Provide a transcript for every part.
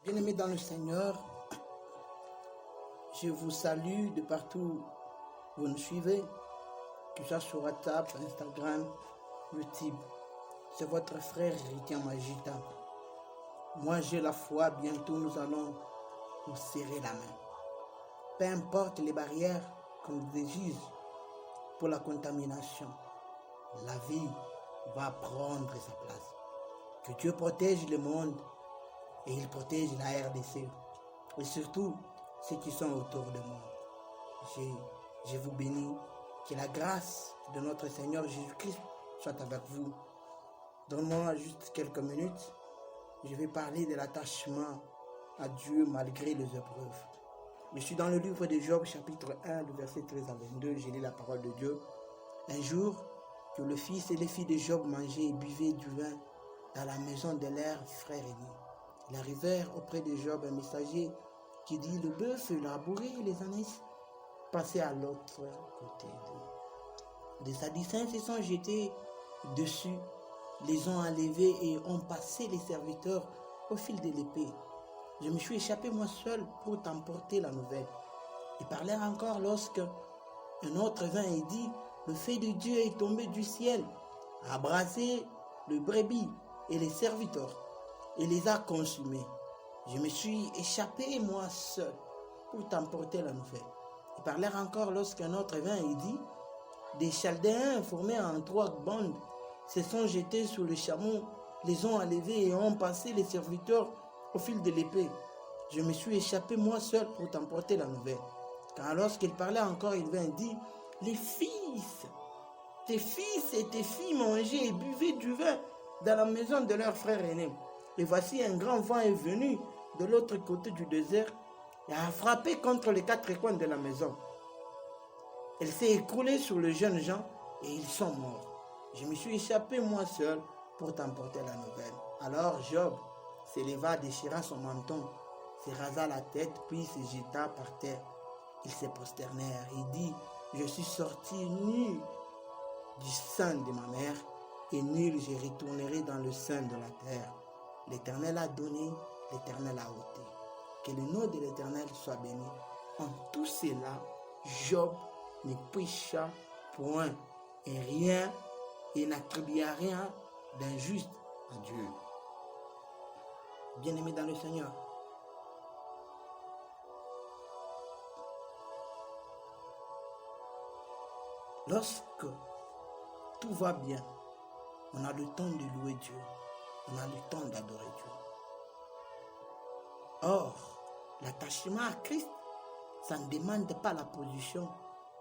Bien-aimés dans le Seigneur, je vous salue de partout où vous nous suivez, que ce soit sur WhatsApp, Instagram, YouTube. C'est votre frère Richard Magita. Moi j'ai la foi, bientôt nous allons nous serrer la main. Peu importe les barrières qu'on nous exige pour la contamination, la vie va prendre sa place. Que Dieu protège le monde et il protège la RDC. Et surtout, ceux qui sont autour de moi. Je vous bénis. Que la grâce de notre Seigneur Jésus-Christ soit avec vous. Donne-moi juste quelques minutes. Je vais parler de l'attachement à Dieu malgré les épreuves. Je suis dans le livre de Job, chapitre 1, le verset 13 à 22. J'ai lu la parole de Dieu. Un jour, que le fils et les filles de Job mangeaient et buvaient du vin dans la maison de leur frère aîné. Il arrivèrent auprès de Job un messager qui dit: le bœuf, le labouré et les ânesse passaient à l'autre côté de sa distance et sont jetés dessus, les ont enlevés et ont passé les serviteurs au fil de l'épée. Je me suis échappé moi seul pour t'emporter la nouvelle. Ils parlèrent encore lorsque un autre vint et dit: le feu de Dieu est tombé du ciel, a abrasé le brebis et les serviteurs et les a consumés. Je me suis échappé moi seul pour t'emporter la nouvelle. Ils parlèrent encore lorsqu'un autre vint et dit: des Chaldéens formés en 3 bandes se sont jetés sur le chameau, les ont enlevés et ont passé les serviteurs au fil de l'épée. Je me suis échappé moi seul pour t'emporter la nouvelle. Car lorsqu'il parlait encore, il vint et dit: les fils, tes fils et tes filles mangeaient et buvaient du vin dans la maison de leur frère aîné. Et voici un grand vent est venu de l'autre côté du désert et a frappé contre les 4 coins de la maison. Elle s'est écroulée sur les jeunes gens et ils sont morts. Je me suis échappé moi seul pour t'emporter la nouvelle. Alors Job s'éleva, déchira son menton, se rasa la tête, puis se jeta par terre. Ils se prosternèrent. Il dit: je suis sorti nu du sein de ma mère, et nul je retournerai dans le sein de la terre. L'Éternel a donné, l'Éternel a ôté. Que le nom de l'Éternel soit béni. En tout cela, Job ne pécha point et rien, et n'attribua rien d'injuste à Dieu. Bien-aimé dans le Seigneur, lorsque tout va bien, on a le temps de louer Dieu, on a le temps d'adorer Dieu. Or, l'attachement à Christ, ça ne demande pas la position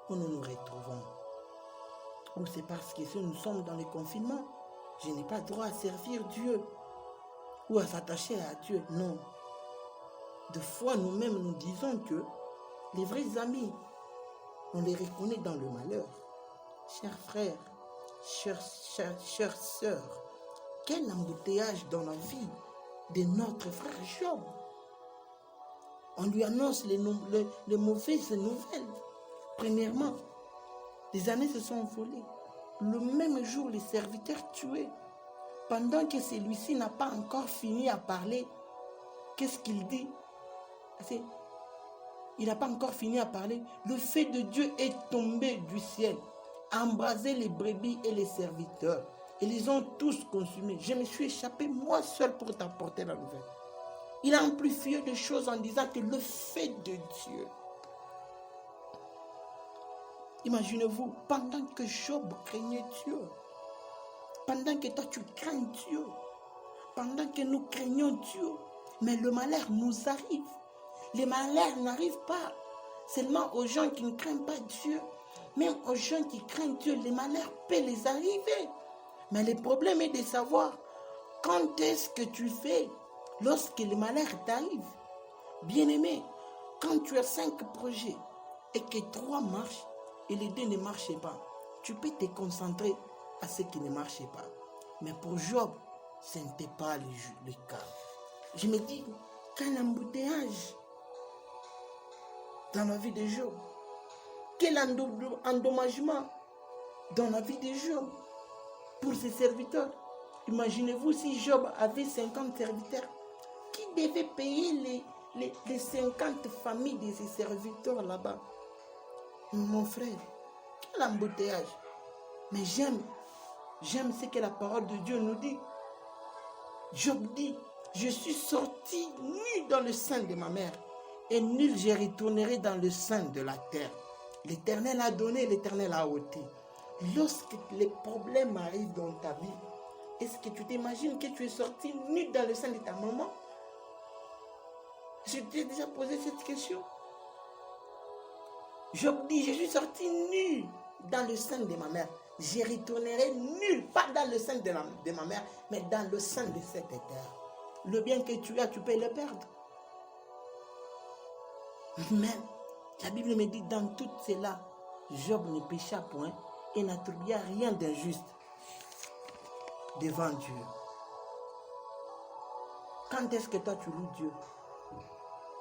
où nous nous retrouvons. Ou c'est parce que si nous sommes dans le confinement, je n'ai pas droit à servir Dieu ou à s'attacher à Dieu. Non. Des fois, nous-mêmes, nous disons que les vrais amis, on les reconnaît dans le malheur. Chers frères, chères sœurs, quel embouteillage dans la vie de notre frère Job. On lui annonce les mauvaises nouvelles. Premièrement, les années se sont envolées. Le même jour, les serviteurs tués. Pendant que celui-ci n'a pas encore fini à parler, qu'est-ce qu'il dit? Il n'a pas encore fini à parler. Le feu de Dieu est tombé du ciel, a embrasé les brebis et les serviteurs. Et les ont tous consumés. Je me suis échappé moi seul pour t'apporter la nouvelle. Il a amplifié les choses en disant que le feu de Dieu. Imaginez-vous, pendant que Job craignait Dieu, pendant que toi tu crains Dieu, pendant que nous craignons Dieu, mais le malheur nous arrive. Les malheurs n'arrivent pas seulement aux gens qui ne craignent pas Dieu. Même aux gens qui craignent Dieu, les malheurs peuvent les arriver. Mais le problème est de savoir quand est-ce que tu fais lorsque les malheurs t'arrivent. Bien-aimé, quand tu as 5 projets et que 3 marchent et les 2 ne marchent pas, tu peux te concentrer à ce qui ne marchait pas. Mais pour Job, ce n'était pas le cas. Je me dis, quel embouteillage dans la vie de Job. Quel endommagement dans la vie de Job pour ses serviteurs. Imaginez-vous si Job avait 50 serviteurs. Qui devait payer les 50 familles de ses serviteurs là-bas. Mon frère, quel embouteillage. Mais j'aime ce que la parole de Dieu nous dit. Job dit, je suis sorti nu dans le sein de ma mère, et nul je retournerai dans le sein de la terre. L'Éternel a donné, l'Éternel a ôté. Lorsque les problèmes arrivent dans ta vie, est-ce que tu t'imagines que tu es sorti nu dans le sein de ta maman? Je t'ai déjà posé cette question. Job dit, je suis sorti nu dans le sein de ma mère. Je retournerai nul, pas dans le sein de ma mère, mais dans le sein de cette terre. Le bien que tu as, tu peux le perdre. Mais la Bible me dit, dans tout cela, Job ne pécha point et n'attribua rien d'injuste devant Dieu. Quand est-ce que toi tu loues Dieu?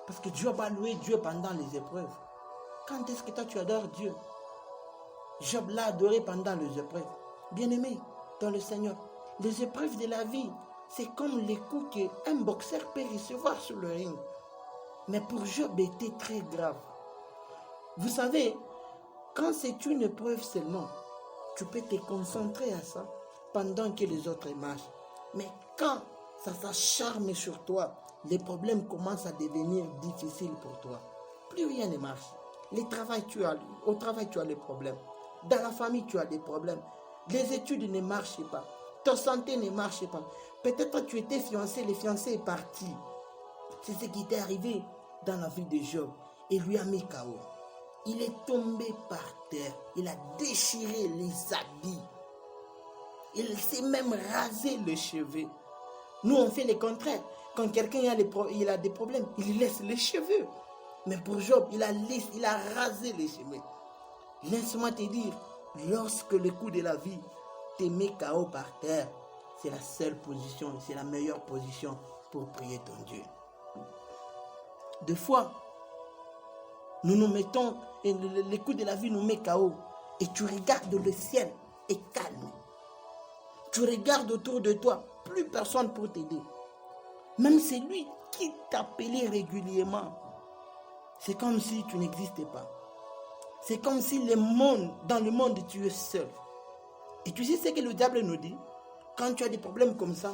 Parce que Job a loué Dieu pendant les épreuves. Quand est-ce que toi tu adores Dieu? Job l'a adoré pendant les épreuves. Bien-aimé dans le Seigneur, les épreuves de la vie, c'est comme les coups qu'un boxeur peut recevoir sur le ring. Mais pour Job, était très grave. Vous savez, quand c'est une épreuve seulement, tu peux te concentrer à ça pendant que les autres marchent. Mais quand ça s'acharne sur toi, les problèmes commencent à devenir difficiles pour toi. Plus rien ne marche. Au travail, tu as des problèmes. Dans la famille, tu as des problèmes. Les études ne marchent pas. Ta santé ne marche pas. Peut-être que tu étais fiancé, le fiancé est parti. C'est ce qui t'est arrivé dans la vie de Job. Il lui a mis KO. Il est tombé par terre. Il a déchiré les habits. Il s'est même rasé les cheveux. Nous, on fait le contraire. Quand quelqu'un a des problèmes, il laisse les cheveux. Mais pour Job, il a rasé les cheveux. Laisse-moi te dire, lorsque le coup de la vie te met KO par terre, c'est la seule position, c'est la meilleure position pour prier ton Dieu. Des fois, nous nous mettons, et le coup de la vie nous met KO, et tu regardes le ciel est calme. Tu regardes autour de toi, plus personne pour t'aider. Même celui qui t'appelait régulièrement, c'est comme si tu n'existais pas. C'est comme si dans le monde, tu es seul. Et tu sais ce que le diable nous dit? Quand tu as des problèmes comme ça,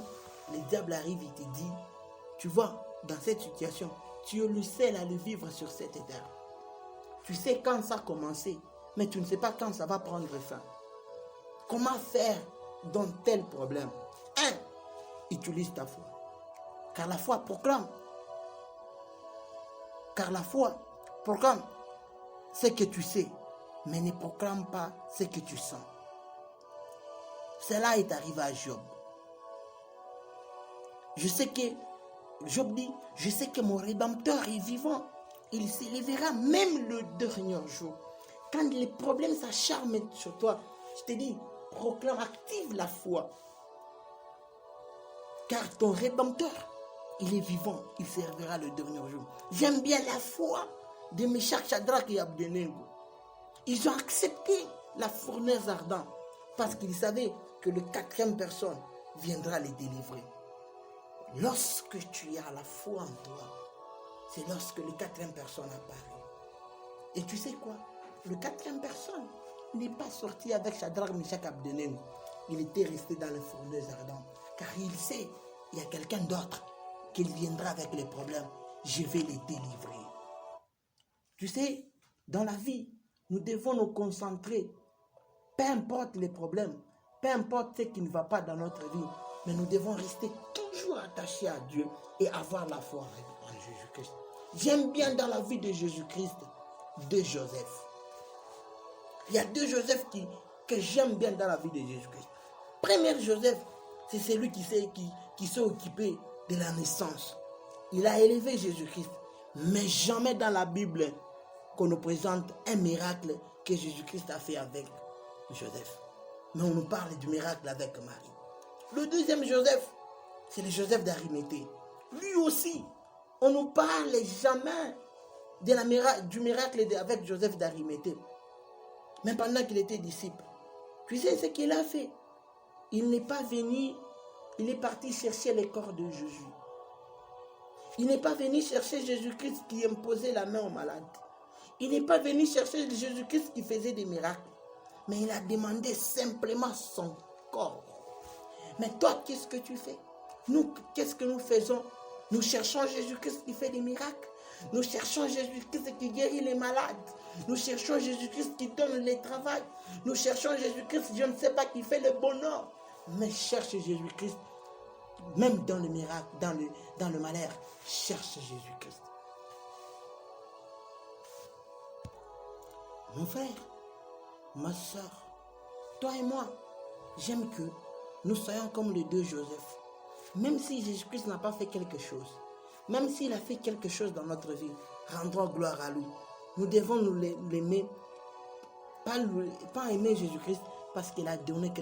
le diable arrive et te dit, tu vois, dans cette situation, tu es le seul à le vivre sur cette terre. Tu sais quand ça a commencé, mais tu ne sais pas quand ça va prendre fin. Comment faire dans tel problème? 1. Utilise ta foi. Car la foi proclame. Car la foi proclame ce que tu sais, mais ne proclame pas ce que tu sens. Cela est arrivé à Job. Job dit, je sais que mon Rédempteur est vivant. Il s'élèvera même le dernier jour. Quand les problèmes s'acharnent sur toi, je te dis, proclame, active la foi. Car ton Rédempteur, il est vivant, il servira le dernier jour. J'aime bien la foi de Meshach, Shadrach et Abednego. Ils ont accepté la fournaise ardente parce qu'ils savaient que le 4e personne viendra les délivrer. Lorsque tu as la foi en toi, c'est lorsque le 4e personne apparaît. Et tu sais quoi? Le 4e personne n'est pas sorti avec Shadrach, Meshach et Abednego. Il était resté dans la fournaise ardente. Car il sait, il y a quelqu'un d'autre qui viendra avec les problèmes. Je vais les délivrer. Tu sais, dans la vie, nous devons nous concentrer. Peu importe les problèmes, peu importe ce qui ne va pas dans notre vie, mais nous devons rester toujours attachés à Dieu et avoir la foi en Jésus-Christ. J'aime bien dans la vie de Jésus-Christ, de Joseph. Il y a 2 Joseph que j'aime bien dans la vie de Jésus-Christ. Premier Joseph, c'est celui qui s'est occupé de la naissance. Il a élevé Jésus-Christ. Mais jamais dans la Bible qu'on nous présente un miracle que Jésus-Christ a fait avec Joseph. Mais on nous parle du miracle avec Marie. Le deuxième Joseph, c'est le Joseph d'Arimathée. Lui aussi, on ne nous parle jamais du miracle avec Joseph d'Arimathée. Mais pendant qu'il était disciple, tu sais ce qu'il a fait? Il n'est pas venu, il est parti chercher le corps de Jésus. Il n'est pas venu chercher Jésus-Christ qui imposait la main aux malades. Il n'est pas venu chercher Jésus-Christ qui faisait des miracles. Mais il a demandé simplement son corps. Mais toi, qu'est-ce que tu fais? Nous, qu'est-ce que nous faisons? Nous cherchons Jésus-Christ qui fait des miracles. Nous cherchons Jésus-Christ qui guérit les malades. Nous cherchons Jésus-Christ qui donne le travail. Nous cherchons Jésus-Christ, je ne sais pas, qui fait le bonheur. Mais cherche Jésus-Christ, même dans le miracle, dans le malheur. Cherche Jésus-Christ. Mon frère, ma soeur, toi et moi, j'aime que nous soyons comme les deux Joseph. Même si Jésus-Christ n'a pas fait quelque chose, même s'il a fait quelque chose dans notre vie, rendons gloire à lui. Nous devons nous l'aimer, pas aimer Jésus-Christ parce qu'il a donné quelque chose.